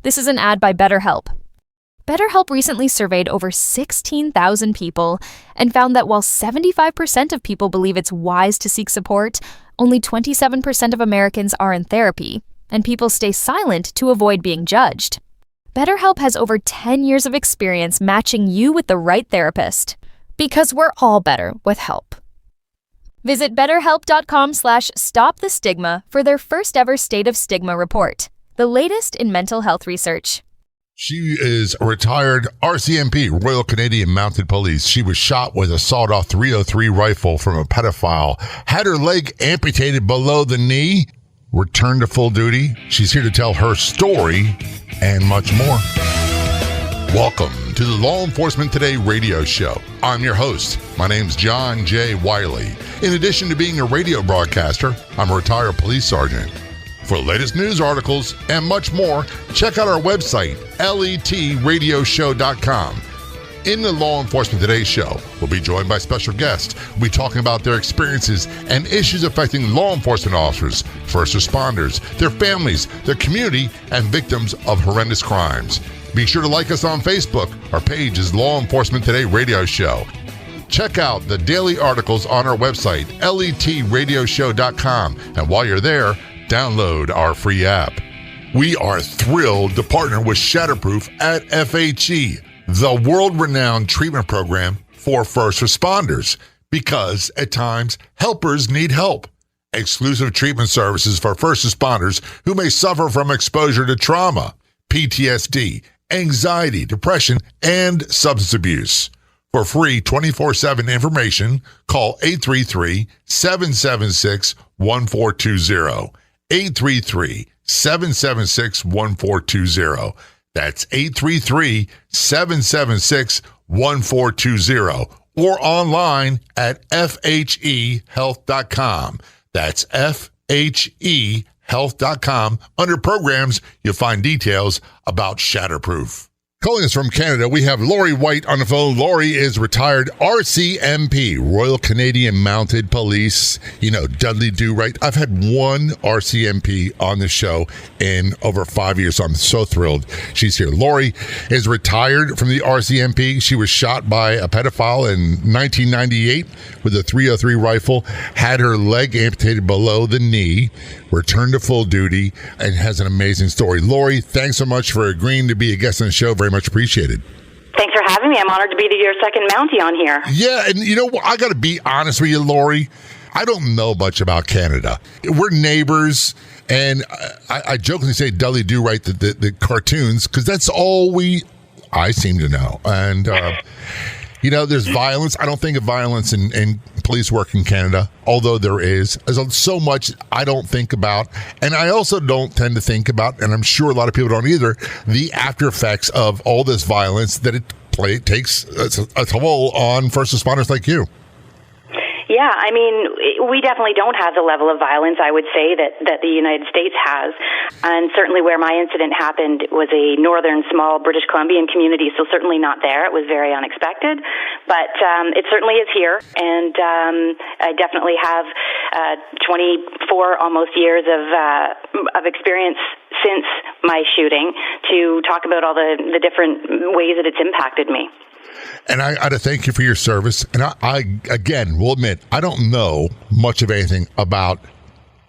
This is an ad by BetterHelp. BetterHelp recently surveyed over 16,000 people and found that while 75% of people believe it's wise to seek support, only 27% of Americans are in therapy, and people stay silent to avoid being judged. BetterHelp has over 10 years of experience matching you with the right therapist, because we're all better with help. Visit BetterHelp.com/stopthestigma for their first ever State of Stigma report, the latest in mental health research. She is a retired R.C.M.P, Royal Canadian Mounted Police. She was shot with a sawed-off .303 rifle from a pedophile, had her leg amputated below the knee, returned to full duty. She's here to tell her story and much more. Welcome to the Law Enforcement Today radio show. I'm your host. My name's John J. Wiley. In addition to being a radio broadcaster, I'm a retired police sergeant. For the latest news articles and much more, check out our website, letradioshow.com. In the Law Enforcement Today show, we'll be joined by special guests. We'll be talking about their experiences and issues affecting law enforcement officers, first responders, their families, their community, and victims of horrendous crimes. Be sure to like us on Facebook. Our page is Law Enforcement Today Radio Show. Check out the daily articles on our website, letradioshow.com. And while you're there, download our free app. We are thrilled to partner with Shatterproof at FHE, the world-renowned treatment program for first responders, because at times, helpers need help. Exclusive treatment services for first responders who may suffer from exposure to trauma, PTSD, anxiety, depression, and substance abuse. For free 24/7 information, call 833-776-1420. 833-776-1420. That's 833-776-1420. Or online at fhehealth.com. That's fhehealth.com. Under programs, you'll find details about Shatterproof. Calling us from Canada, we have Laurie White on the phone. Laurie is retired R.C.M.P, Royal Canadian Mounted Police. You know, Dudley Do Right. I've had one R.C.M.P on the show in over 5 years, so I'm so thrilled she's here. Laurie is retired from the R.C.M.P. She was shot by a pedophile in 1998 with a .303 rifle, had her leg amputated below the knee, returned to full duty, and has an amazing story. Laurie, thanks so much for agreeing to be a guest on the show. Very much appreciated. Thanks for having me. I'm honored to be your second Mountie on here. Yeah, and you know, I got to be honest with you, Laurie. I don't know much about Canada. We're neighbors, and I jokingly say Dudley Do Right, the cartoons, because that's all I seem to know. And, you know, there's violence. I don't think of violence in police work in Canada, although there is. There's so much I don't think about. And I also don't tend to think about, and I'm sure a lot of people don't either, the after effects of all this violence that it takes a toll on first responders like you. Yeah, I mean, we definitely don't have the level of violence, I would say, that the United States has. And certainly where my incident happened was a northern, small British Columbian community, so certainly not there. It was very unexpected. But it certainly is here, and I definitely have 24 almost years of experience since my shooting to talk about all the different ways that it's impacted me. And I got to thank you for your service. And I again, will admit, I don't know much of anything about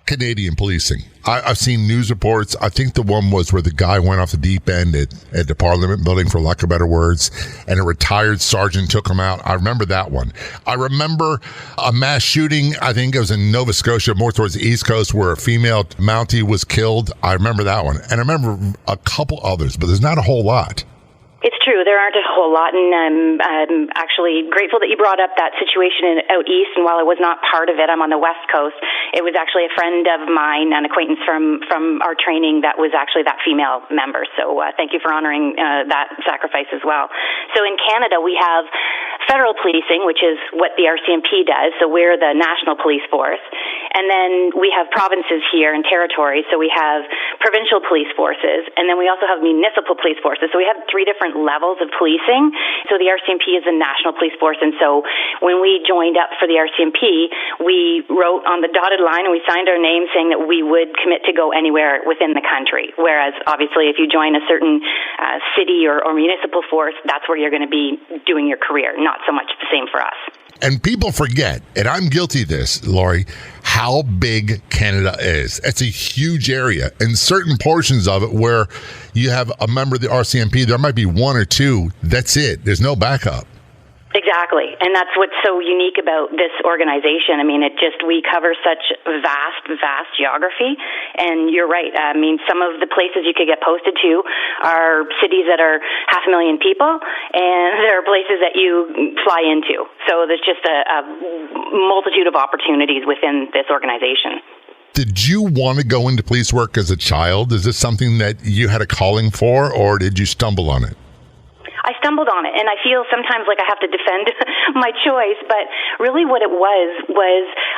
Canadian policing. I've seen news reports. I think the one was where the guy went off the deep end at the Parliament building, for lack of better words, and a retired sergeant took him out. I remember that one. I remember a mass shooting, I think it was in Nova Scotia, more towards the East Coast, where a female Mountie was killed. I remember that one. And I remember a couple others, but there's not a whole lot. It's true. There aren't a whole lot, and I'm actually grateful that you brought up that situation out east. And while I was not part of it, I'm on the West Coast. It was actually a friend of mine, an acquaintance from our training, that was actually that female member. So thank you for honoring that sacrifice as well. So in Canada, we have federal policing, which is what the R.C.M.P does. So we're the national police force. And then we have provinces here and territories, so we have provincial police forces, and then we also have municipal police forces. So we have 3 different levels of policing. So the R.C.M.P is the national police force, and so when we joined up for the R.C.M.P, we wrote on the dotted line and we signed our name saying that we would commit to go anywhere within the country. Whereas, obviously, if you join a certain city or municipal force, that's where you're going to be doing your career. Not so much the same for us. And people forget, and I'm guilty of this, Laurie, how big Canada is. It's a huge area. And certain portions of it where you have a member of the R.C.M.P., there might be 1 or 2. That's it. There's no backup. Exactly. And that's what's so unique about this organization. I mean, we cover such vast geography. And you're right. I mean, some of the places you could get posted to are cities that are 500,000 people, and there are places that you fly into. So there's just a multitude of opportunities within this organization. Did you want to go into police work as a child? Is this something that you had a calling for, or did you stumble on it? I stumbled on it, and I feel sometimes like I have to defend my choice, but really what it was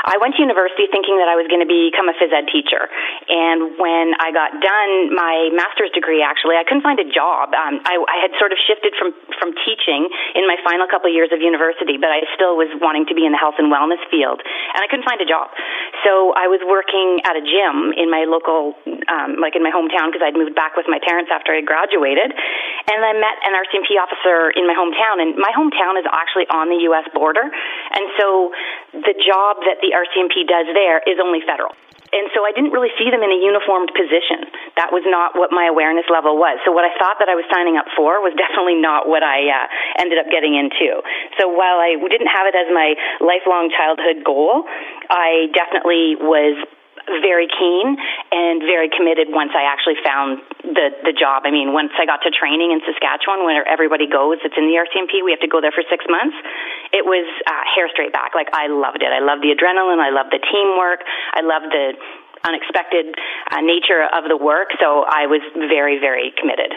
I went to university thinking that I was going to become a phys ed teacher, and when I got done my master's degree, actually, I couldn't find a job. I had sort of shifted from teaching in my final couple of years of university, but I still was wanting to be in the health and wellness field, and I couldn't find a job. So I was working at a gym in my local, in my hometown, because I'd moved back with my parents after I graduated, and I met an R.C.M.P officer in my hometown, and my hometown is actually on the U.S. border, and so the job that the R.C.M.P does there is only federal. And so I didn't really see them in a uniformed position. That was not what my awareness level was. So what I thought that I was signing up for was definitely not what I ended up getting into. So while I didn't have it as my lifelong childhood goal, I definitely was very keen and very committed once I actually found the job. I mean, once I got to training in Saskatchewan, where everybody goes, it's in the R.C.M.P, we have to go there for 6 months. It was hair straight back. Like, I loved it. I loved the adrenaline. I loved the teamwork. I loved the unexpected nature of the work. So I was very, very committed.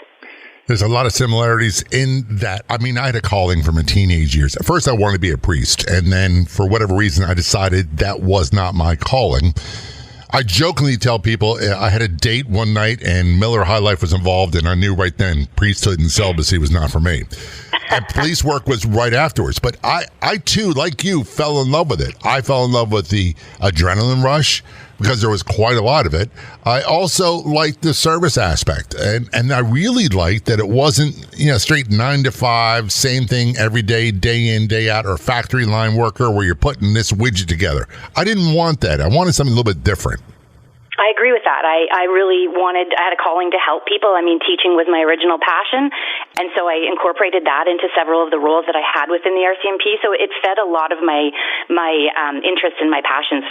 There's a lot of similarities in that. I mean, I had a calling from my teenage years. At first, I wanted to be a priest. And then, for whatever reason, I decided that was not my calling. I jokingly tell people I had a date one night and Miller High Life was involved, and I knew right then priesthood and celibacy was not for me. And police work was right afterwards. But I too, like you, fell in love with it. I fell in love with the adrenaline rush because there was quite a lot of it. I also liked the service aspect. And I really liked that it wasn't, straight 9 to 5, same thing every day, day in, day out, or factory line worker where you're putting this widget together. I didn't want that. I wanted something a little bit different. I agree with that. I really I had a calling to help people. I mean, teaching was my original passion, and so I incorporated that into several of the roles that I had within the R.C.M.P, so it fed a lot of my interests and my passions.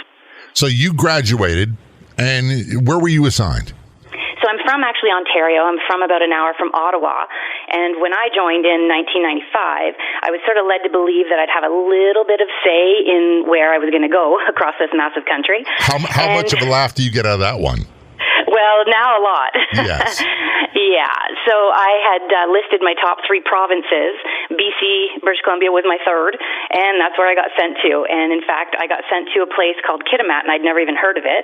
So you graduated, and where were you assigned? So I'm from actually Ontario. I'm from about an hour from Ottawa. And when I joined in 1995, I was sort of led to believe that I'd have a little bit of say in where I was going to go across this massive country. How much of a laugh do you get out of that one? Well, now a lot. Yes. Yeah. So I had listed my top 3 provinces. BC, British Columbia was my third, and that's where I got sent to. And in fact, I got sent to a place called Kitimat, and I'd never even heard of it.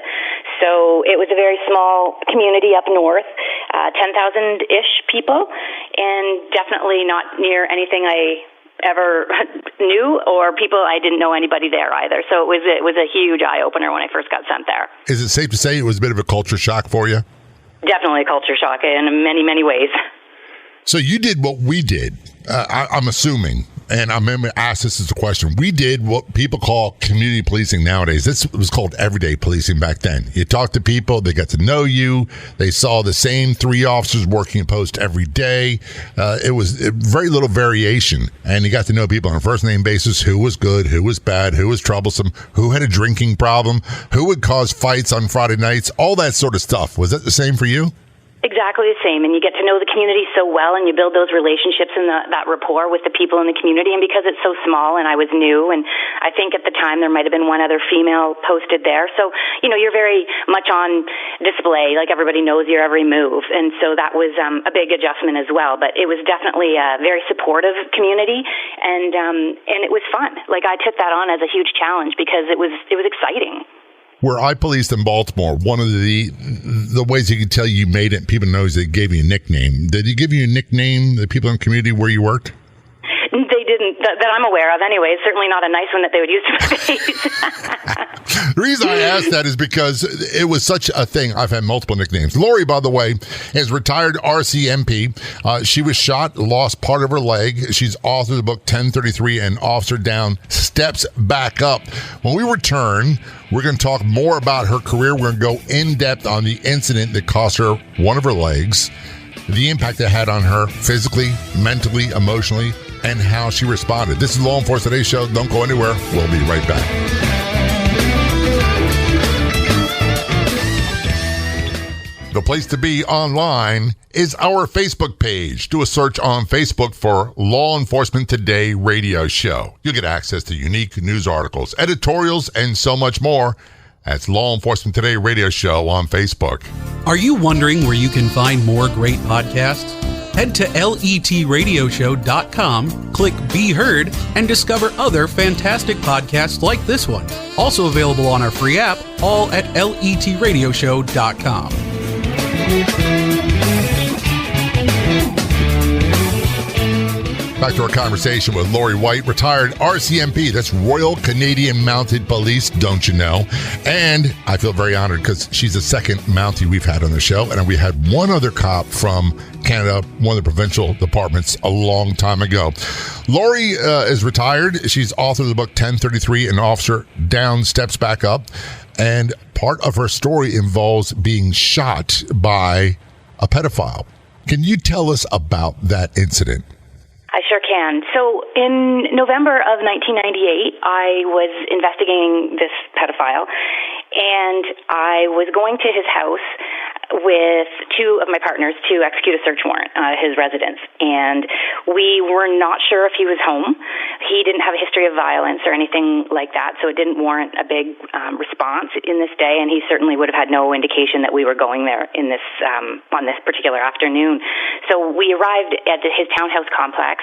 So it was a very small community up north, 10,000-ish people, and definitely not near anything I ever knew, or people I didn't know anybody there either. So it was a huge eye-opener when I first got sent there. Is it safe to say it was a bit of a culture shock for you? Definitely a culture shock in many, many ways. So you did what we did, I'm assuming, and I'm going to ask this as a question. We did what people call community policing nowadays. This was called everyday policing back then. You talked to people, they got to know you, they saw the same 3 officers working a post every day. It was very little variation, and you got to know people on a first-name basis, who was good, who was bad, who was troublesome, who had a drinking problem, who would cause fights on Friday nights, all that sort of stuff. Was that the same for you? Exactly the same, and you get to know the community so well, and you build those relationships and that rapport with the people in the community. And because it's so small, and I was new, and I think at the time there might have been one other female posted there, so you're very much on display, like everybody knows your every move, and so that was a big adjustment as well. But it was definitely a very supportive community, and it was fun. Like, I took that on as a huge challenge because it was exciting. Where I policed in Baltimore, one of the ways you could tell you made it, people know, is they gave you a nickname. Did he give you a nickname, the people in the community where you worked? They didn't, that I'm aware of anyway. Certainly not a nice one that they would use to my face. The reason I asked that is because it was such a thing. I've had multiple nicknames. Laurie, by the way, is retired R.C.M.P. She was shot, lost part of her leg. She's authored the book 1033 and Officer Down Steps Back Up. When we return, we're going to talk more about her career. We're going to go in depth on the incident that cost her one of her legs, the impact it had on her physically, mentally, emotionally, and how she responded. This is Law Enforcement Today Show. Don't go anywhere. We'll be right back. The place to be online is our Facebook page. Do a search on Facebook for Law Enforcement Today Radio Show. You'll get access to unique news articles, editorials, and so much more. That's Law Enforcement Today Radio Show on Facebook. Are you wondering where you can find more great podcasts? Head to letradioshow.com, click Be Heard, and discover other fantastic podcasts like this one. Also available on our free app, all at letradioshow.com. Back to our conversation with Laurie White, retired R.C.M.P. That's Royal Canadian Mounted Police, don't you know? And I feel very honored because she's the second Mountie we've had on the show. And we had one other cop from Canada, one of the provincial departments, a long time ago. Laurie is retired. She's author of the book 1033 and Officer Down Steps Back Up. And part of her story involves being shot by a pedophile. Can you tell us about that incident? I sure can. So in November of 1998, I was investigating this pedophile, and I was going to his house with two of my partners to execute a search warrant at his residence. And we were not sure if he was home. He didn't have a history of violence or anything like that, so it didn't warrant a big response in this day, and he certainly would have had no indication that we were going there in this on this particular afternoon. So we arrived at his townhouse complex,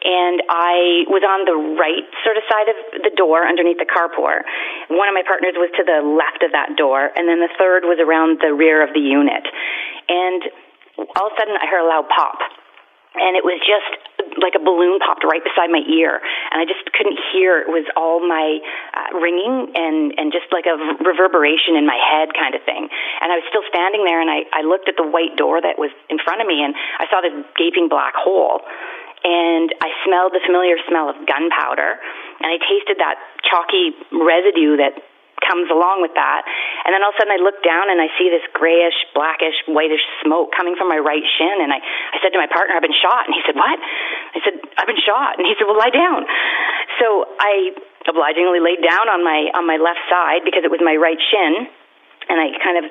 and I was on the right sort of side of the door underneath the carport. One of my partners was to the left of that door, and then the third was around the rear of the unit. And all of a sudden I heard a loud pop, and it was just like a balloon popped right beside my ear, and I just couldn't hear. It was all my ringing and just like a reverberation in my head kind of thing. And I was still standing there, and I looked at the white door that was in front of me, and I saw this gaping black hole. And I smelled the familiar smell of gunpowder, and I tasted that chalky residue that comes along with that. And then all of a sudden I look down and I see this grayish, blackish, whitish smoke coming from my right shin. And I said to my partner, I've been shot. And he said, what? I said, I've been shot. And he said, well, lie down. So I obligingly laid down on my left side because it was my right shin. And I kind of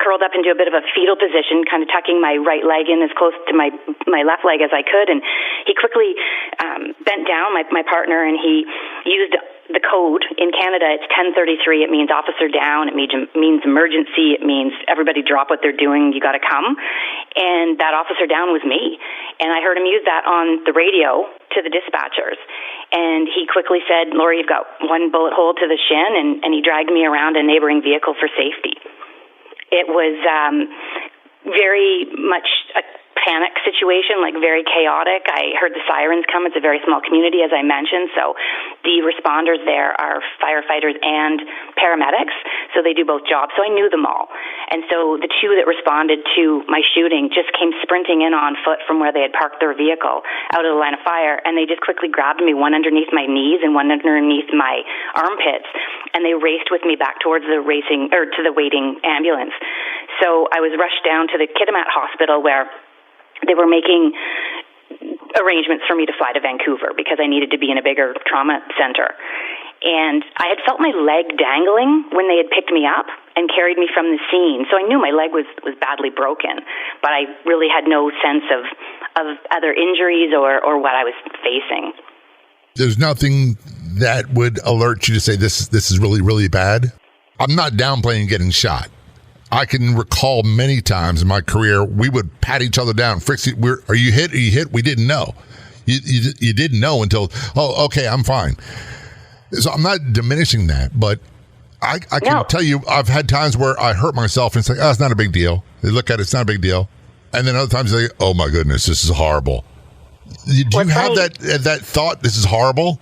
curled up into a bit of a fetal position, kind of tucking my right leg in as close to my left leg as I could. And he quickly bent down, my partner, and he used the code. In Canada, it's 1033. It means officer down. It means emergency. It means everybody drop what they're doing. You got to come. And that officer down was me. And I heard him use that on the radio to the dispatchers. And he quickly said, Laurie, you've got one bullet hole to the shin, and he dragged me around a neighboring vehicle for safety. It was very much a panic situation, like very chaotic. I heard the sirens come. It's a very small community, as I mentioned, so the responders there are firefighters and paramedics, so they do both jobs, so I knew them all. And so the two that responded to my shooting just came sprinting in on foot from where they had parked their vehicle out of the line of fire, and they just quickly grabbed me, one underneath my knees and one underneath my armpits, and they raced with me back towards the waiting ambulance. So I was rushed down to the Kitimat Hospital, where they were making arrangements for me to fly to Vancouver because I needed to be in a bigger trauma center. And I had felt my leg dangling when they had picked me up and carried me from the scene. So I knew my leg was badly broken, but I really had no sense of other injuries or what I was facing. There's nothing that would alert you to say this is really, really bad? I'm not downplaying getting shot. I can recall many times in my career, we would pat each other down. Frixie, are you hit? Are you hit? We didn't know. You didn't know until, oh, okay, I'm fine. So I'm not diminishing that, but I can tell you, I've had times where I hurt myself and it's like, oh, it's not a big deal. They look at it, it's not a big deal. And then other times they, oh my goodness, this is horrible. Do you have that thought, this is horrible?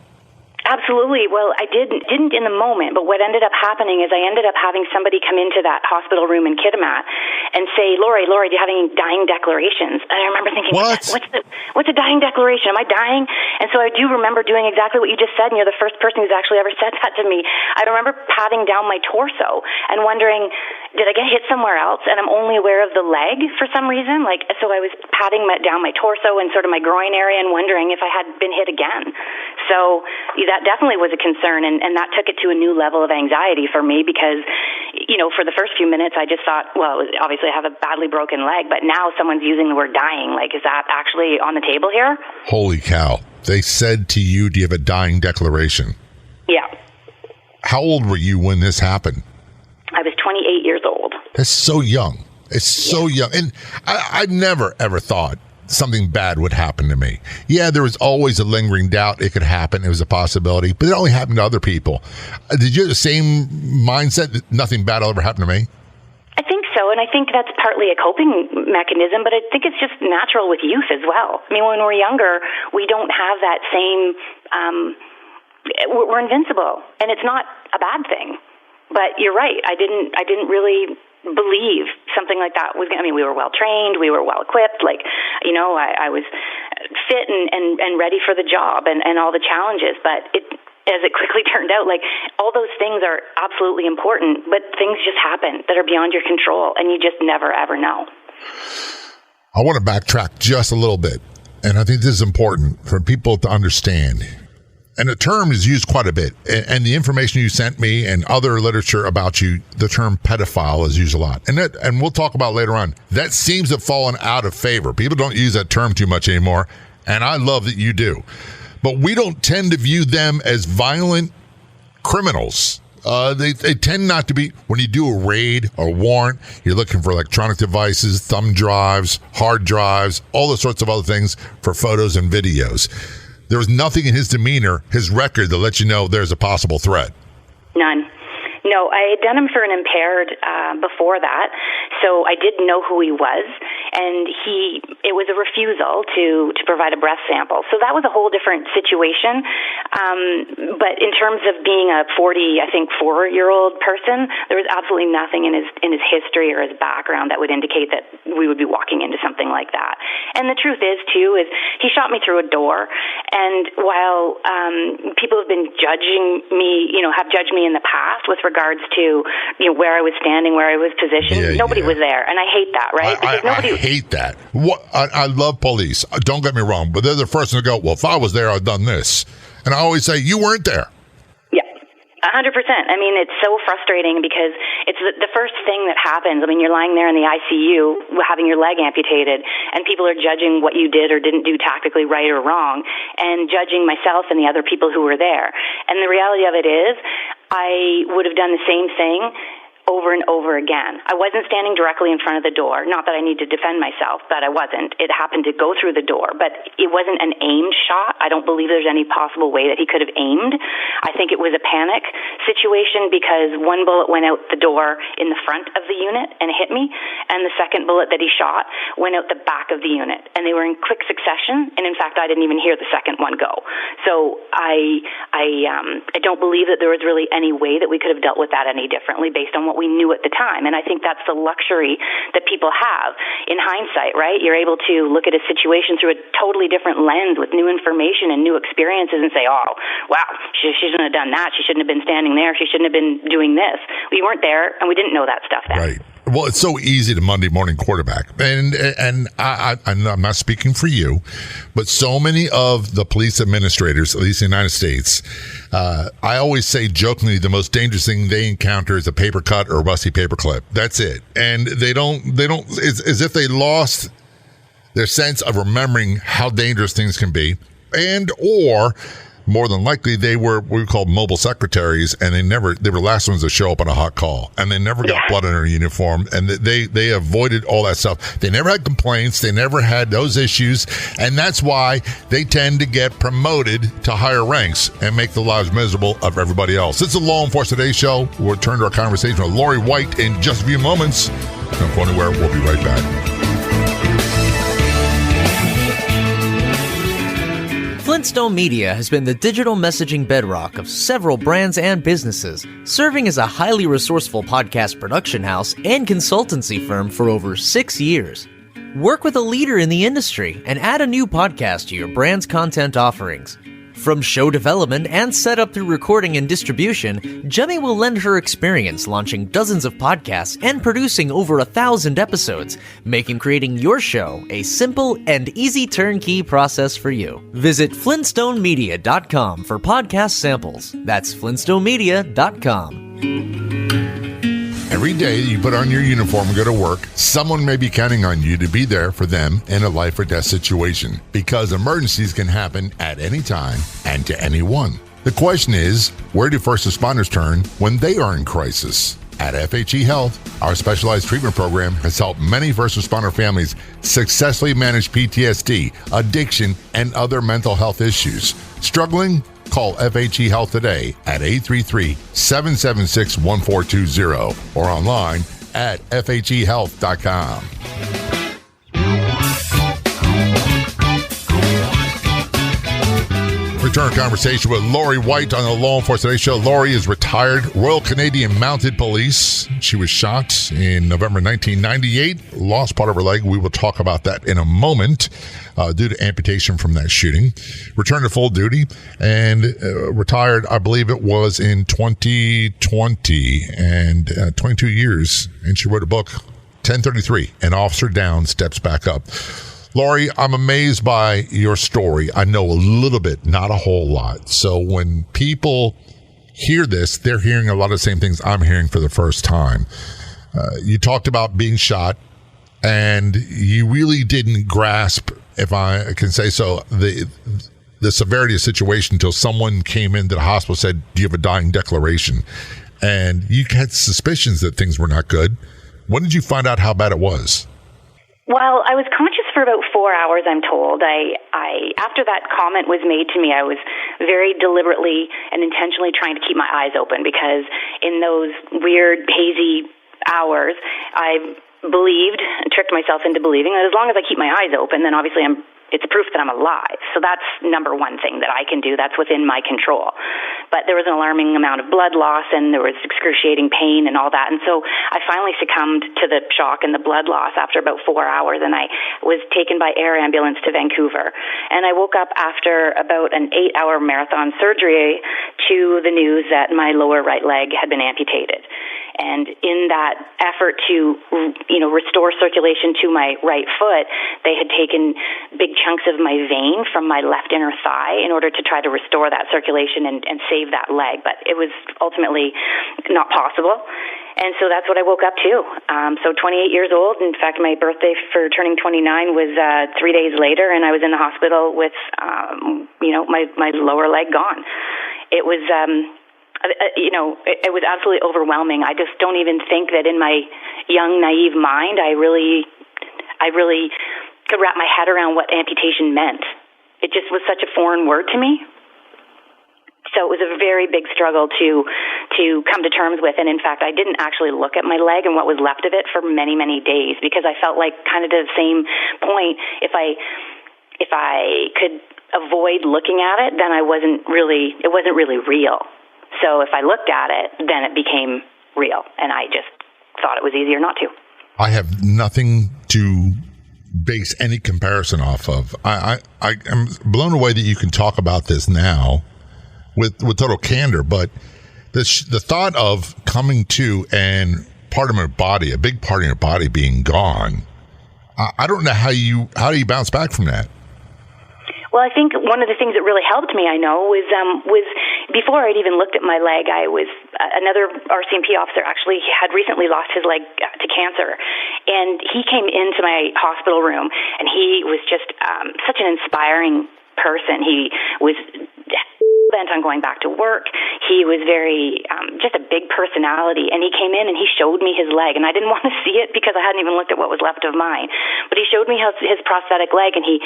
Absolutely. Well, I didn't in the moment, but what ended up happening is I ended up having somebody come into that hospital room in Kitimat and say, Laurie, do you have any dying declarations? And I remember thinking, what's a dying declaration? Am I dying? And so I do remember doing exactly what you just said, and you're the first person who's actually ever said that to me. I remember patting down my torso and wondering, did I get hit somewhere else? And I'm only aware of the leg for some reason. So I was patting down my torso and sort of my groin area and wondering if I had been hit again. So that definitely was a concern, and that took it to a new level of anxiety for me because, for the first few minutes I just thought, well, obviously I have a badly broken leg, but now someone's using the word dying. Is that actually on the table here? Holy cow. They said to you, do you have a dying declaration? Yeah. How old were you when this happened? I was 28 years old. That's so young. It's so young. And I never, ever thought something bad would happen to me. Yeah, there was always a lingering doubt it could happen. It was a possibility, but it only happened to other people. Did you have the same mindset that nothing bad will ever happen to me? I think so, and I think that's partly a coping mechanism, but I think it's just natural with youth as well. I mean, when we're younger, we don't have that same, we're invincible, and it's not a bad thing. But you're right, I didn't really believe something like that was going to, we were well trained, we were well equipped, I was fit and ready for the job and all the challenges, but as it quickly turned out, all those things are absolutely important, but things just happen that are beyond your control, and you just never, ever know. I want to backtrack just a little bit, and I think this is important for people to understand. And the term is used quite a bit. And the information you sent me and other literature about you, the term pedophile is used a lot. And we'll talk about later on. That seems to have fallen out of favor. People don't use that term too much anymore. And I love that you do. But we don't tend to view them as violent criminals. They tend not to be. When you do a raid or warrant, you're looking for electronic devices, thumb drives, hard drives, all those sorts of other things for photos and videos. There was nothing in his demeanor, his record, that lets you know there's a possible threat. None. No, I had done him for an impaired before that, so I did know who he was, and it was a refusal to provide a breath sample. So that was a whole different situation. But in terms of being a 4-year-old person, there was absolutely nothing in his history or his background that would indicate that we would be walking into something like that. And the truth is, too, is he shot me through a door, and while people have been judging me, have judged me in the past with regards to where I was standing, where I was positioned, nobody was there, and I hate that, right? I hate that. I love police. Don't get me wrong, but they're the first to go, well, if I was there, I'd done this. And I always say, you weren't there. 100%. It's so frustrating because it's the first thing that happens. You're lying there in the ICU having your leg amputated, and people are judging what you did or didn't do tactically right or wrong, and judging myself and the other people who were there. And the reality of it is, I would have done the same thing over and over again. I wasn't standing directly in front of the door. Not that I need to defend myself, but I wasn't. It happened to go through the door, but it wasn't an aimed shot. I don't believe there's any possible way that he could have aimed. I think it was a panic situation because one bullet went out the door in the front of the unit and hit me, and the second bullet that he shot went out the back of the unit, and they were in quick succession, and in fact, I didn't even hear the second one go. So I don't believe that there was really any way that we could have dealt with that any differently based on what we knew at the time. And I think that's the luxury that people have in hindsight, right? You're able to look at a situation through a totally different lens with new information and new experiences and say, oh, wow, she shouldn't have done that. She shouldn't have been standing there. She shouldn't have been doing this. We weren't there, and we didn't know that stuff then. Right. Well, it's so easy to Monday morning quarterback. And I'm not speaking for you, but so many of the police administrators, at least in the United States, I always say jokingly, the most dangerous thing they encounter is a paper cut or a rusty paper clip. That's it. And they don't, it's as if they lost their sense of remembering how dangerous things can be, and or more than likely they were what we call mobile secretaries, and they were the last ones to show up on a hot call, and they never got blood in their uniform, and they avoided all that stuff. They never had complaints. They never had those issues, and that's why they tend to get promoted to higher ranks and make the lives miserable of everybody else. It's the Law Enforcement Today show. We'll return to our conversation with Laurie White in just a few moments. Don't go anywhere. We'll be right back. Flintstone Media has been the digital messaging bedrock of several brands and businesses, serving as a highly resourceful podcast production house and consultancy firm for over 6 years. Work with a leader in the industry and add a new podcast to your brand's content offerings. From show development and setup through recording and distribution, Jemmy will lend her experience launching dozens of podcasts and producing over 1,000 episodes, making creating your show a simple and easy turnkey process for you. Visit flintstonemedia.com for podcast samples. That's flintstonemedia.com. Every day you put on your uniform and go to work, someone may be counting on you to be there for them in a life or death situation, because emergencies can happen at any time and to anyone. The question is, where do first responders turn when they are in crisis? At FHE Health, our specialized treatment program has helped many first responder families successfully manage PTSD, addiction, and other mental health issues. Struggling? Call FHE Health today at 833-776-1420 or online at FHEHealth.com. Return conversation with Laurie White on the Law Enforcement Today show. Laurie is retired Royal Canadian Mounted Police. She was shot in November 1998, lost part of her leg. We will talk about that in a moment due to amputation from that shooting. Returned to full duty and retired, I believe it was in 2020, and 22 years. And she wrote a book, 1033, An Officer Down Steps Back Up. Laurie, I'm amazed by your story. I know a little bit, not a whole lot. So when people hear this, they're hearing a lot of the same things I'm hearing for the first time. You talked about being shot, and you really didn't grasp, if I can say so, the severity of the situation until someone came into the hospital and said, do you have a dying declaration? And you had suspicions that things were not good. When did you find out how bad it was? Well, I was conscious for about 4 hours, I'm told. After that comment was made to me, I was very deliberately and intentionally trying to keep my eyes open, because in those weird, hazy hours, I tricked myself into believing that as long as I keep my eyes open, then obviously it's proof that I'm alive. So that's number one thing that I can do. That's within my control. But there was an alarming amount of blood loss, and there was excruciating pain and all that. And so I finally succumbed to the shock and the blood loss after about 4 hours, and I was taken by air ambulance to Vancouver. And I woke up after about an 8-hour marathon surgery to the news that my lower right leg had been amputated. And in that effort to, restore circulation to my right foot, they had taken big chunks of my vein from my left inner thigh in order to try to restore that circulation and save that leg. But it was ultimately not possible. And so that's what I woke up to. So 28 years old. In fact, my birthday for turning 29 was 3 days later, and I was in the hospital with, my lower leg gone. It was... it was absolutely overwhelming. I just don't even think that in my young, naive mind, I really could wrap my head around what amputation meant. It just was such a foreign word to me. So it was a very big struggle to come to terms with. And in fact, I didn't actually look at my leg and what was left of it for many, many days, because I felt like, kind of to the same point, if I could avoid looking at it, then it wasn't really real. So if I looked at it, then it became real, and I just thought it was easier not to. I have nothing to base any comparison off of. I am blown away that you can talk about this now with total candor, but the thought of coming to and part of my body, a big part of your body being gone, I don't know how do you bounce back from that? Well, I think one of the things that really helped me, I know, was before I'd even looked at my leg, another R.C.M.P. officer actually had recently lost his leg to cancer. And he came into my hospital room, and he was just such an inspiring person. He was bent on going back to work. He was very, just a big personality, and he came in and he showed me his leg, and I didn't want to see it because I hadn't even looked at what was left of mine. But he showed me his prosthetic leg, and he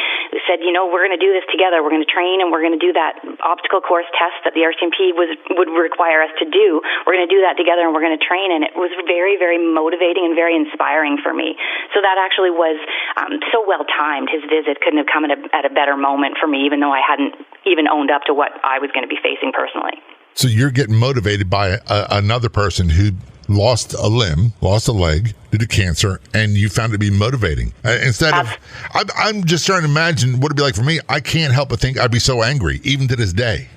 said, we're going to do this together. We're going to train, and we're going to do that obstacle course test that the R.C.M.P. would require us to do. We're going to do that together, and we're going to train, and it was very, very motivating and very inspiring for me. So that actually was so well timed. His visit couldn't have come at a better moment for me, even though I hadn't even owned up to what I was going to be facing personally. So you're getting motivated by another person who lost a limb, lost a leg due to cancer, and you found it to be motivating. Instead of, I'm just trying to imagine what it'd be like for me. I can't help but think I'd be so angry, even to this day.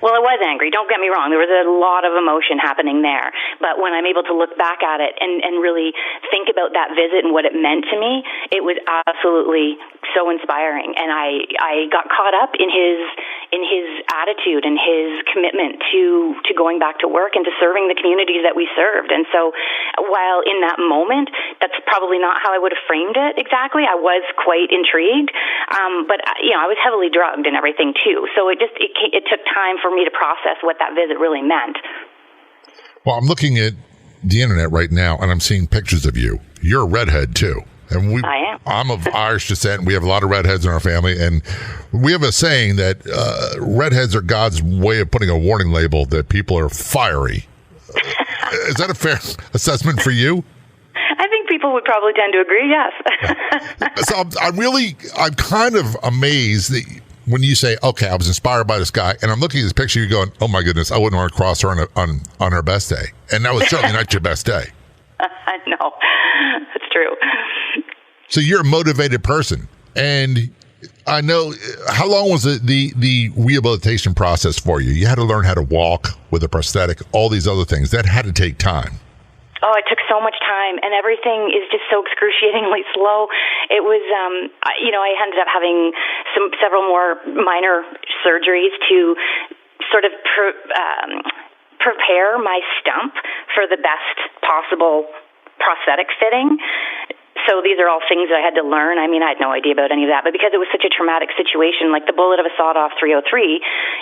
Well, I was angry. Don't get me wrong. There was a lot of emotion happening there. But when I'm able to look back at it and really think about that visit and what it meant to me, it was absolutely so inspiring. And I got caught up in his attitude and his commitment to going back to work and to serving the communities that we served. And so while in that moment, that's probably not how I would have framed it exactly, I was quite intrigued. But I was heavily drugged and everything too. So it took time for me to process what that visit really meant. Well, I'm looking at the internet right now, and I'm seeing pictures of you. You're a redhead, too. And I am. I'm of Irish descent. We have a lot of redheads in our family, and we have a saying that redheads are God's way of putting a warning label that people are fiery. Is that a fair assessment for you? I think people would probably tend to agree, yes. So I'm kind of amazed that when you say, okay, I was inspired by this guy, and I'm looking at this picture, you're going, oh my goodness, I wouldn't want to cross her on her best day. And that was certainly not your best day. I know. It's true. So you're a motivated person. And I know, how long was the rehabilitation process for you? You had to learn how to walk with a prosthetic, all these other things. That had to take time. Oh, it took so much time, and everything is just so excruciatingly slow. It was, I ended up having several more minor surgeries to sort of prepare my stump for the best possible prosthetic fitting. So these are all things that I had to learn. I mean, I had no idea about any of that, but because it was such a traumatic situation, like the bullet of a sawed-off 303,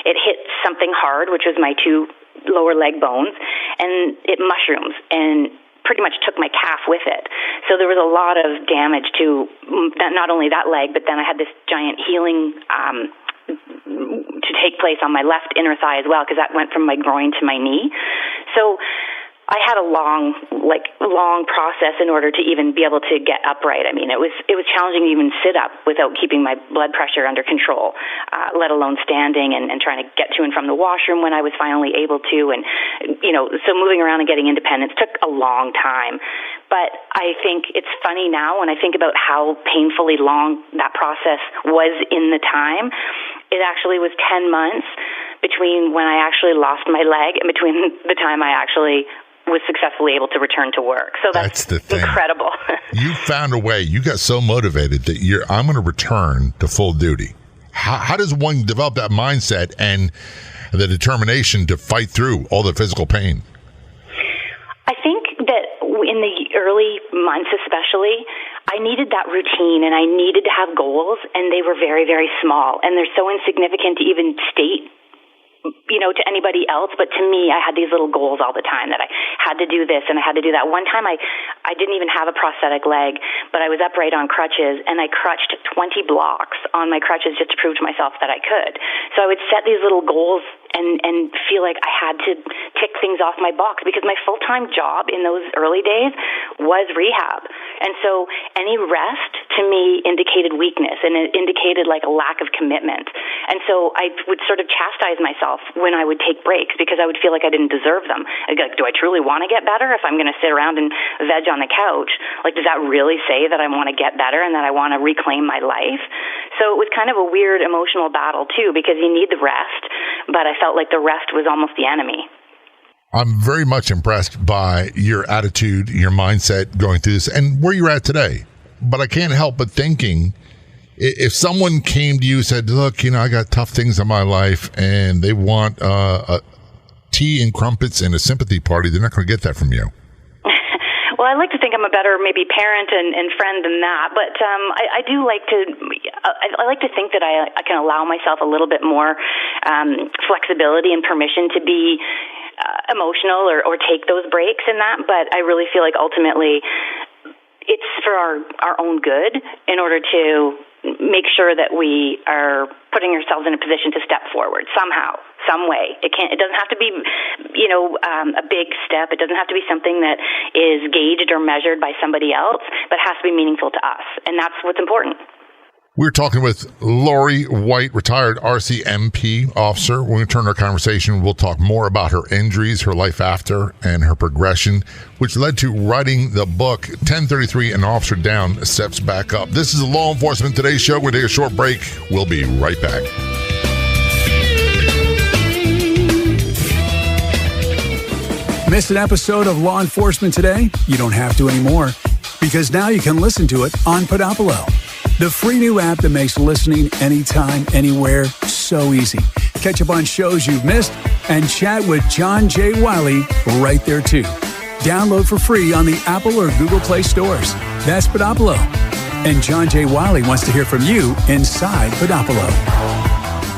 it hit something hard, which was my two lower leg bones, and it mushrooms and pretty much took my calf with it. So there was a lot of damage to not only that leg, but then I had this giant healing to take place on my left inner thigh as well, because that went from my groin to my knee. So I had a long process in order to even be able to get upright. I mean, it was challenging to even sit up without keeping my blood pressure under control, let alone standing and trying to get to and from the washroom when I was finally able to. And, so moving around and getting independence took a long time. But I think it's funny now when I think about how painfully long that process was in the time. It actually was 10 months between when I actually lost my leg and between the time I actually was successfully able to return to work. So that's the thing. Incredible. You found a way. You got so motivated that I'm going to return to full duty. How does one develop that mindset and the determination to fight through all the physical pain? I think that in the early months especially, I needed that routine and I needed to have goals, and they were very, very small. And they're so insignificant to even state to anybody else, but to me, I had these little goals all the time that I had to do this and I had to do that. One time I didn't even have a prosthetic leg, but I was upright on crutches, and I crutched 20 blocks on my crutches just to prove to myself that I could. So I would set these little goals and feel like I had to tick things off my box, because my full-time job in those early days was rehab. And so any rest to me indicated weakness, and it indicated like a lack of commitment. And so I would sort of chastise myself when I would take breaks, because I would feel like I didn't deserve them. I'd be like, do I truly want to get better if I'm going to sit around and veg on the couch? Like, does that really say that I want to get better and that I want to reclaim my life? So it was kind of a weird emotional battle too, because you need the rest, but I felt like the rest was almost the enemy. I'm very much impressed by your attitude, your mindset going through this, and where you're at today. But I can't help but thinking, if someone came to you and said, look, I got tough things in my life, and they want a tea and crumpets and a sympathy party, they're not going to get that from you. Well, I like to think I'm a better maybe parent and friend than that, but I do like to I like to think that I can allow myself a little bit more flexibility and permission to be emotional or take those breaks in that. But I really feel like ultimately it's for our own good in order to make sure that we are putting ourselves in a position to step forward somehow, some way. It doesn't have to be, a big step. It doesn't have to be something that is gauged or measured by somebody else, but has to be meaningful to us. And that's what's important. We're talking with Laurie White, retired R.C.M.P. officer. When we turn our conversation, we'll talk more about her injuries, her life after, and her progression, which led to writing the book, 1033, An Officer Down Steps Back Up. This is Law Enforcement Today's show. We'll take a short break. We'll be right back. Missed an episode of Law Enforcement Today? You don't have to anymore, because now you can listen to it on Pedophile, the free new app that makes listening anytime, anywhere so easy. Catch up on shows you've missed and chat with John J. Wiley right there too. Download for free on the Apple or Google Play stores. That's Pedophile. And John J. Wiley wants to hear from you inside Pedophile.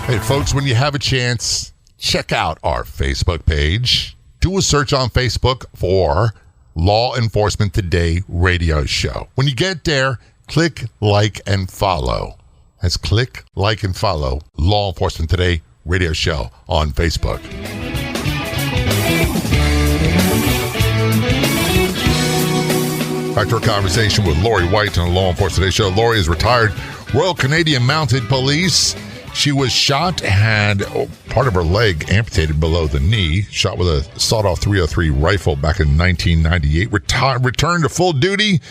Hey folks, when you have a chance, check out our Facebook page. Do a search on Facebook for Law Enforcement Today radio show. When you get there, click like and follow. That's click like and follow Law Enforcement Today radio show on Facebook. Back to our conversation with Laurie White on the Law Enforcement Today show. Laurie is retired Royal Canadian Mounted Police. She was shot, had part of her leg amputated below the knee, shot with a sawed-off .303 rifle back in 1998, returned to full duty,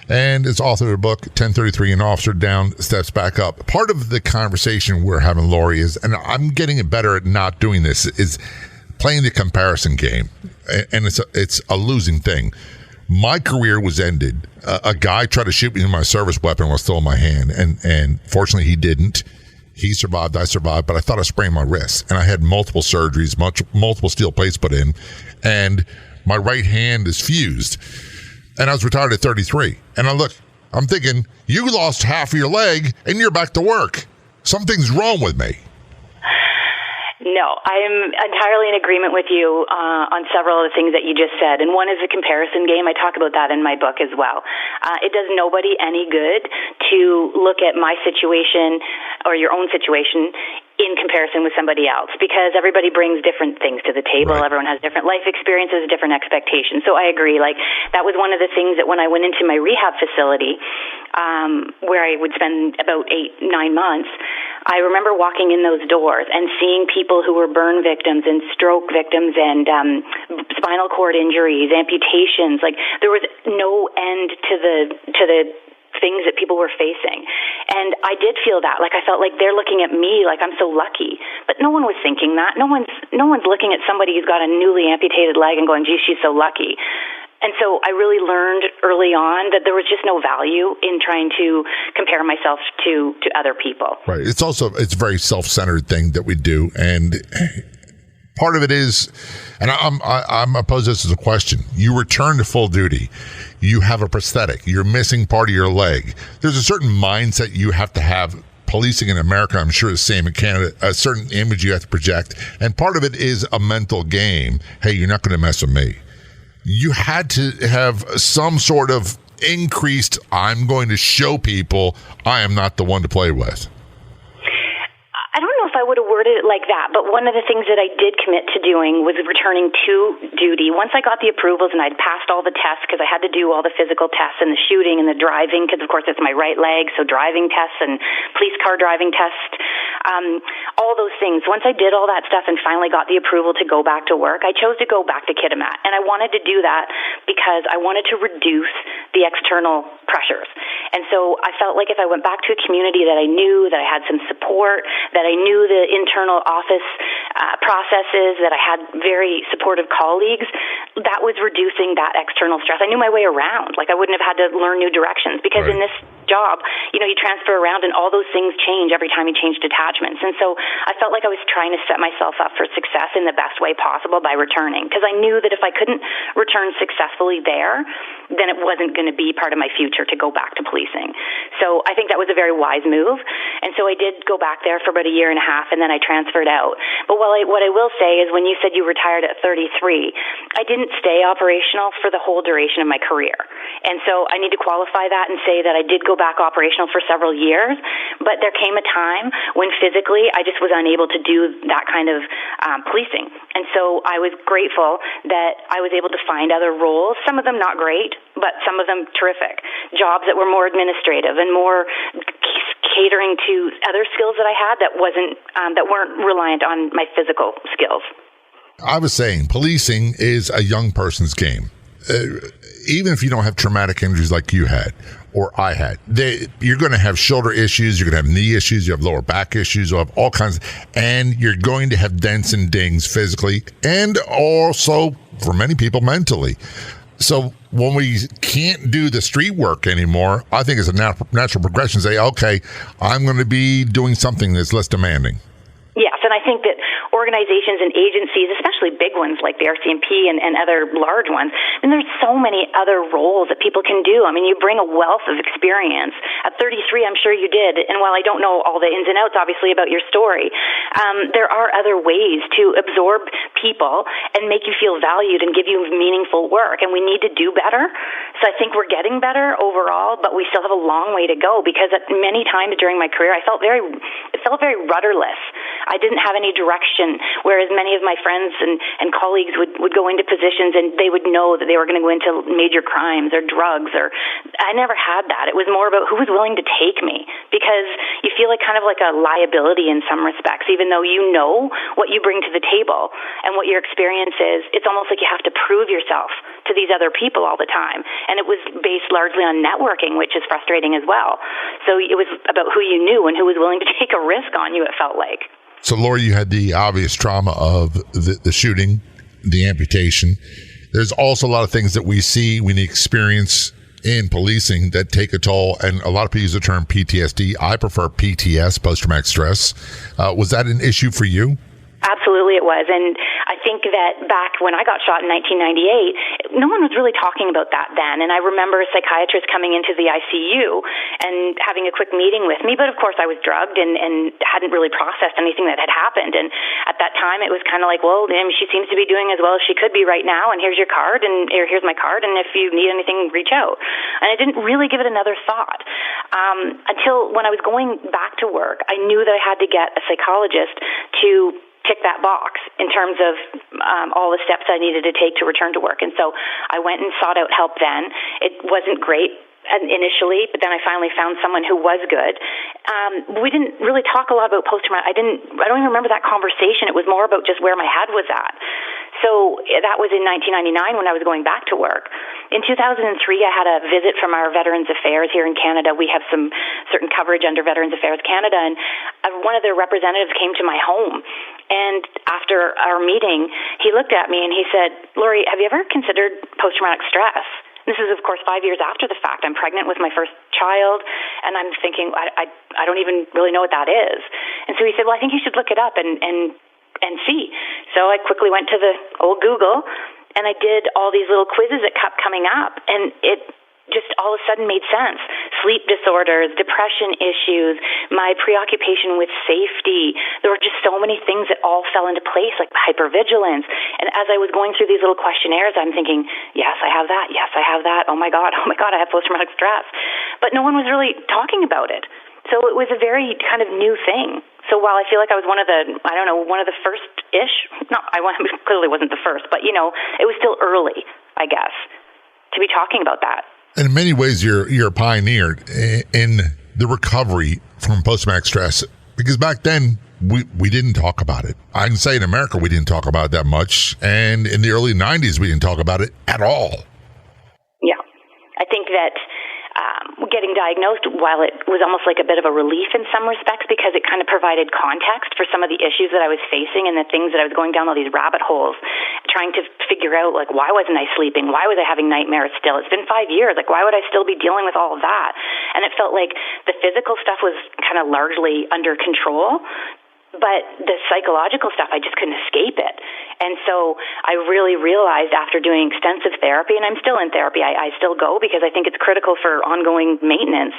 and is author of the book, 1033, An Officer Down Steps Back Up. Part of the conversation we're having, Laurie, is, and I'm getting better at not doing this, is playing the comparison game, and it's a losing thing. My career was ended. A guy tried to shoot me with my service weapon while still in my hand, and fortunately he didn't. He survived, I survived, but I thought I sprained my wrist. And I had multiple surgeries, multiple steel plates put in, and my right hand is fused. And I was retired at 33. And I'm thinking, you lost half of your leg and you're back to work. Something's wrong with me. No, I'm entirely in agreement with you on several of the things that you just said. And one is the comparison game. I talk about that in my book as well. It does nobody any good to look at my situation or your own situation in comparison with somebody else, because everybody brings different things to the table. Right. Everyone has different life experiences, different expectations. So I agree. Like, that was one of the things that when I went into my rehab facility, where I would spend about 8-9 months, I remember walking in those doors and seeing people who were burn victims and stroke victims and spinal cord injuries, amputations. Like, there was no end to the things that people were facing. And I did feel that. Like, I felt like they're looking at me like I'm so lucky. But no one was thinking that. No one's looking at somebody who's got a newly amputated leg and going, gee, she's so lucky. And so I really learned early on that there was just no value in trying to compare myself to other people. Right. It's a very self-centered thing that we do. And part of it is, and I'm opposed to this as a question. You return to full duty. You have a prosthetic. You're missing part of your leg. There's a certain mindset you have to have. Policing in America, I'm sure, is the same in Canada. A certain image you have to project. And part of it is a mental game. Hey, you're not going to mess with me. You had to have some sort of increased, I'm going to show people I am not the one to play with. I don't know if I would have worded it like that, but one of the things that I did commit to doing was returning to duty. Once I got the approvals and I'd passed all the tests, because I had to do all the physical tests and the shooting and the driving, because of course it's my right leg, so driving tests and police car driving tests, all those things. Once I did all that stuff and finally got the approval to go back to work, I chose to go back to Kitimat. And I wanted to do that because I wanted to reduce the external pressures. And so I felt like if I went back to a community that I knew, that I had some support, that I knew the internal office processes, that I had very supportive colleagues, that was reducing that external stress. I knew my way around. Like, I wouldn't have had to learn new directions, because right. in this job, you transfer around, and all those things change every time you change detachments. And so I felt like I was trying to set myself up for success in the best way possible by returning, because I knew that if I couldn't return successfully there, then it wasn't going to be part of my future to go back to policing. So I think that was a very wise move. And so I did go back there for about a year and a half, and then I transferred out. But what I will say is, when you said you retired at 33, I didn't stay operational for the whole duration of my career. And so I need to qualify that and say that I did go back operational for several years, but there came a time when physically I just was unable to do that kind of policing. And so I was grateful that I was able to find other roles, some of them not great, but some of them terrific, jobs that were more administrative and more catering to other skills that I had that weren't reliant on my physical skills. I was saying policing is a young person's game. Even if you don't have traumatic injuries like you had or I had, you're going to have shoulder issues, you're going to have knee issues, you have lower back issues, you have all kinds, and you're going to have dents and dings physically and also, for many people, mentally. So when we can't do the street work anymore, I think it's a natural progression to say, okay, I'm going to be doing something that's less demanding. Yes, and I think that organizations and agencies, especially big ones like the R.C.M.P. and other large ones, there's so many other roles that people can do. You bring a wealth of experience. At 33, I'm sure you did, and while I don't know all the ins and outs, obviously, about your story, there are other ways to absorb people and make you feel valued and give you meaningful work, and we need to do better. So I think we're getting better overall, but we still have a long way to go, because at many times during my career, it felt very rudderless. I didn't have any direction, whereas many of my friends and colleagues would go into positions and they would know that they were going to go into major crimes or drugs. Or I never had that. It was more about who was willing to take me, because you feel like kind of like a liability in some respects, even though you know what you bring to the table and what your experience is. It's almost like you have to prove yourself to these other people all the time. And it was based largely on networking, which is frustrating as well. So it was about who you knew and who was willing to take a risk on you, it felt like. So, Laurie, you had the obvious trauma of the shooting, the amputation. There's also a lot of things that we experience in policing that take a toll, and a lot of people use the term PTSD. I prefer PTS, post-traumatic stress. Was that an issue for you? Absolutely it was. And I think that back when I got shot in 1998, no one was really talking about that then. And I remember a psychiatrist coming into the ICU and having a quick meeting with me. But of course I was drugged and hadn't really processed anything that had happened. And at that time it was kind of like, well, she seems to be doing as well as she could be right now. And here's your card, and here's my card. And if you need anything, reach out. And I didn't really give it another thought until when I was going back to work. I knew that I had to get a psychologist to tick that box in terms of all the steps I needed to take to return to work. And so I went and sought out help then. It wasn't great initially, but then I finally found someone who was good. We didn't really talk a lot about post-traumatic. I don't even remember that conversation. It was more about just where my head was at. So that was in 1999 when I was going back to work. In 2003, I had a visit from our Veterans Affairs here in Canada. We have some certain coverage under Veterans Affairs Canada, and one of their representatives came to my home. And after our meeting, he looked at me and he said, "Laurie, have you ever considered post-traumatic stress?" This is, of course, 5 years after the fact. I'm pregnant with my first child, and I'm thinking, I don't even really know what that is. And so he said, well, I think you should look it up and see. So I quickly went to the old Google, and I did all these little quizzes that kept coming up, and it just all of a sudden made sense. Sleep disorders, depression issues, my preoccupation with safety. There were just so many things that all fell into place, like hypervigilance. And as I was going through these little questionnaires, I'm thinking, yes, I have that. Yes, I have that. Oh my God, I have post-traumatic stress. But no one was really talking about it. So it was a very kind of new thing. So while I feel like I was one of the first-ish, I clearly wasn't the first, but, it was still early, I guess, to be talking about that. In many ways, you're a pioneer in the recovery from post-traumatic stress, because back then we didn't talk about it. I can say in America we didn't talk about it that much, and in the early 90s we didn't talk about it at all. Yeah, I think that getting diagnosed, while it was almost like a bit of a relief in some respects because it kind of provided context for some of the issues that I was facing and the things that I was going down all these rabbit holes, trying to figure out, like, why wasn't I sleeping? Why was I having nightmares still? It's been 5 years. Like, why would I still be dealing with all of that? And it felt like the physical stuff was kind of largely under control, but the psychological stuff, I just couldn't escape it. And so I really realized after doing extensive therapy, and I'm still in therapy, I still go because I think it's critical for ongoing maintenance,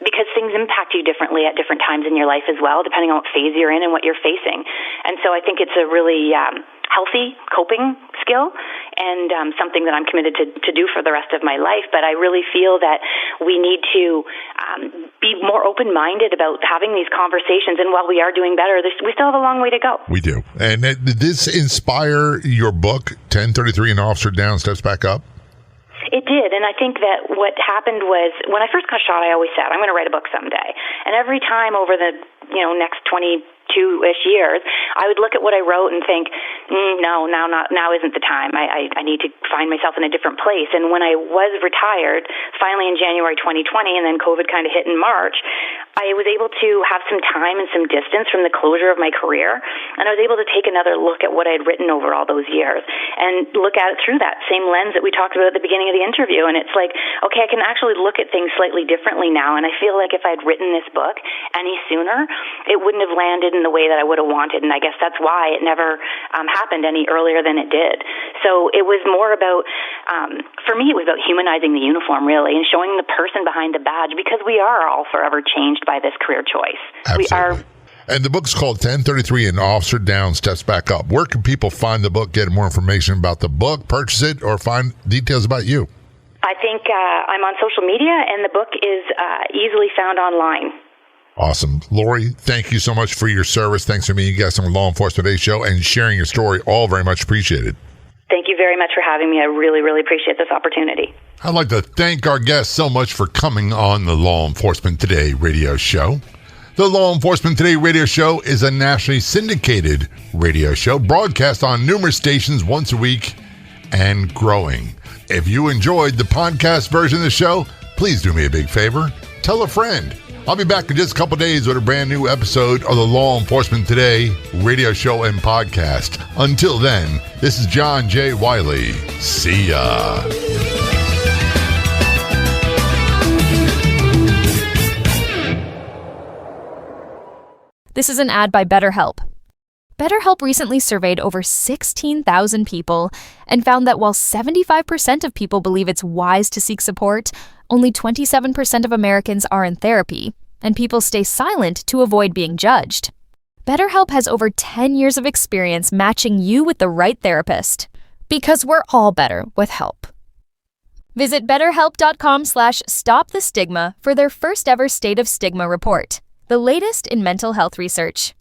because things impact you differently at different times in your life as well, depending on what phase you're in and what you're facing. And so I think it's a really healthy coping skill and something that I'm committed to do for the rest of my life. But I really feel that we need to be more open-minded about having these conversations. And while we are doing better, we still have a long way to go. We do. And did this inspire your book, 1033 An Officer Down Steps Back Up? It did, and I think that what happened was, when I first got shot, I always said, I'm going to write a book someday. And every time over the next 22-ish years, I would look at what I wrote and think, now isn't the time. I need to find myself in a different place. And when I was retired, finally in January 2020, and then COVID kind of hit in March, I was able to have some time and some distance from the closure of my career, and I was able to take another look at what I had written over all those years and look at it through that same lens that we talked about at the beginning of the interview. And it's like, okay, I can actually look at things slightly differently now, and I feel like if I had written this book any sooner, it wouldn't have landed in the way that I would have wanted, and I guess that's why it never happened any earlier than it did. So it was more about, for me, it was about humanizing the uniform, really, and showing the person behind the badge, because we are all forever changed by this career choice. Absolutely. We are. And the book's called 1033 An Officer Down Steps Back Up. Where can people find the book, get more information about the book, purchase it, or find details about you? I think I'm on social media, and the book is easily found online. Awesome. Laurie, thank you so much for your service. Thanks for meeting guests on the Law Enforcement Today show and sharing your story. All very much appreciated. Thank you very much for having me. I really, really appreciate this opportunity. I'd like to thank our guests so much for coming on the Law Enforcement Today radio show. The Law Enforcement Today radio show is a nationally syndicated radio show broadcast on numerous stations once a week and growing. If you enjoyed the podcast version of the show, please do me a big favor. Tell a friend. I'll be back in just a couple days with a brand new episode of the Law Enforcement Today radio show and podcast. Until then, this is John J. Wiley. See ya. This is an ad by BetterHelp. BetterHelp recently surveyed over 16,000 people and found that while 75% of people believe it's wise to seek support, only 27% of Americans are in therapy, and people stay silent to avoid being judged. BetterHelp has over 10 years of experience matching you with the right therapist, because we're all better with help. Visit BetterHelp.com/stopthestigma for their first ever State of Stigma report, the latest in mental health research.